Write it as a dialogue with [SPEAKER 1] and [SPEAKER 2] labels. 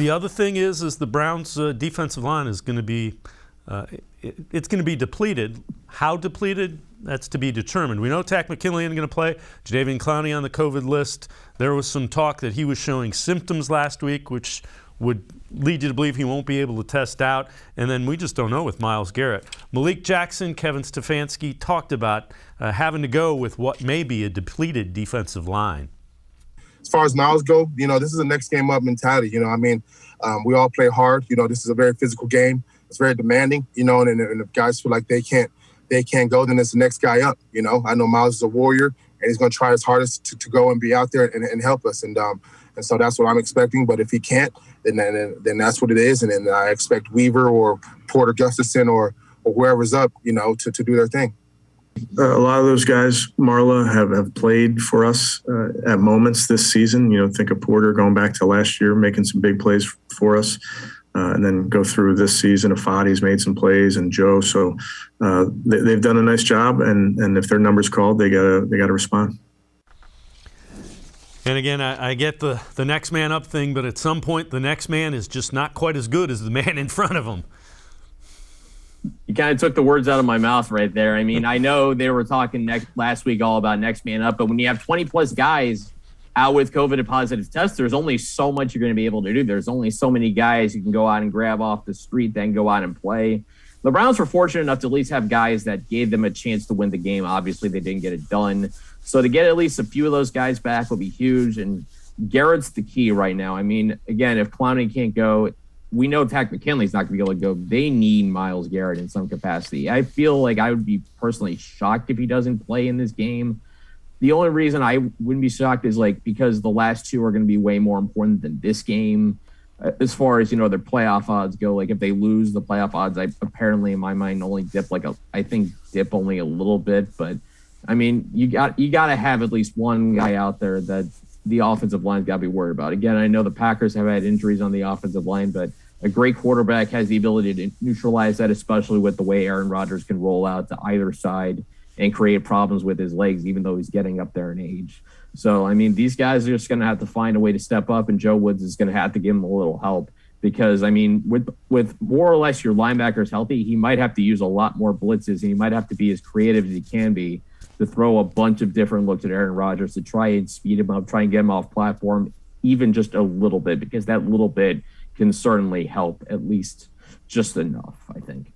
[SPEAKER 1] The other thing is the Browns' defensive line is going to be it's going to be depleted. How depleted? That's to be determined. We know Takk McKinley isn't going to play. Jadeveon Clowney on the COVID list. There was some talk that he was showing symptoms last week, which would lead you to believe he won't be able to test out. And then we just don't know with Myles Garrett. Malik Jackson, Kevin Stefanski talked about having to go with what may be a depleted defensive line.
[SPEAKER 2] As far as Myles go, this is a next game up mentality. We all play hard. This is a very physical game. It's very demanding, and if guys feel like they can't go, then it's the next guy up. I know Myles is a warrior, and he's going to try his hardest to go and be out there and help us. And so that's what I'm expecting. But if he can't, then that's what it is. And then I expect Weaver or Porter Gustafson or whoever's up, to do their thing.
[SPEAKER 3] A lot of those guys, Marla, have played for us at moments this season. Think of Porter going back to last year, making some big plays for us. And then go through this season. Afadi's made some plays, and Joe. So they've done a nice job. And if their number's called, they gotta respond.
[SPEAKER 1] And again, I get the next man up thing, but at some point, the next man is just not quite as good as the man in front of him.
[SPEAKER 4] You kind of took the words out of my mouth right there. I mean, I know they were talking last week all about next man up, but when you have 20-plus guys out with COVID and positive tests, there's only so much you're going to be able to do. There's only so many guys you can go out and grab off the street, then go out and play. The Browns were fortunate enough to at least have guys that gave them a chance to win the game. Obviously, they didn't get it done. So to get at least a few of those guys back will be huge. And Garrett's the key right now. I mean, again, if Clowney can't go, we know Takk McKinley's not going to be able to go. They need Myles Garrett in some capacity. I feel like I would be personally shocked if he doesn't play in this game. The only reason I wouldn't be shocked is because the last two are going to be way more important than this game. As far as, their playoff odds go, if they lose the playoff odds, apparently in my mind only dip dip only a little bit. But I mean, you got to have at least one guy out there that the offensive line's got to be worried about. Again, I know the Packers have had injuries on the offensive line, but a great quarterback has the ability to neutralize that, especially with the way Aaron Rodgers can roll out to either side and create problems with his legs, even though he's getting up there in age. So, I mean, these guys are just going to have to find a way to step up, and Joe Woods is going to have to give him a little help because, I mean, with more or less your linebackers healthy, he might have to use a lot more blitzes, and he might have to be as creative as he can be to throw a bunch of different looks at Aaron Rodgers to try and speed him up, try and get him off platform even just a little bit, because that little bit can certainly help at least just enough, I think.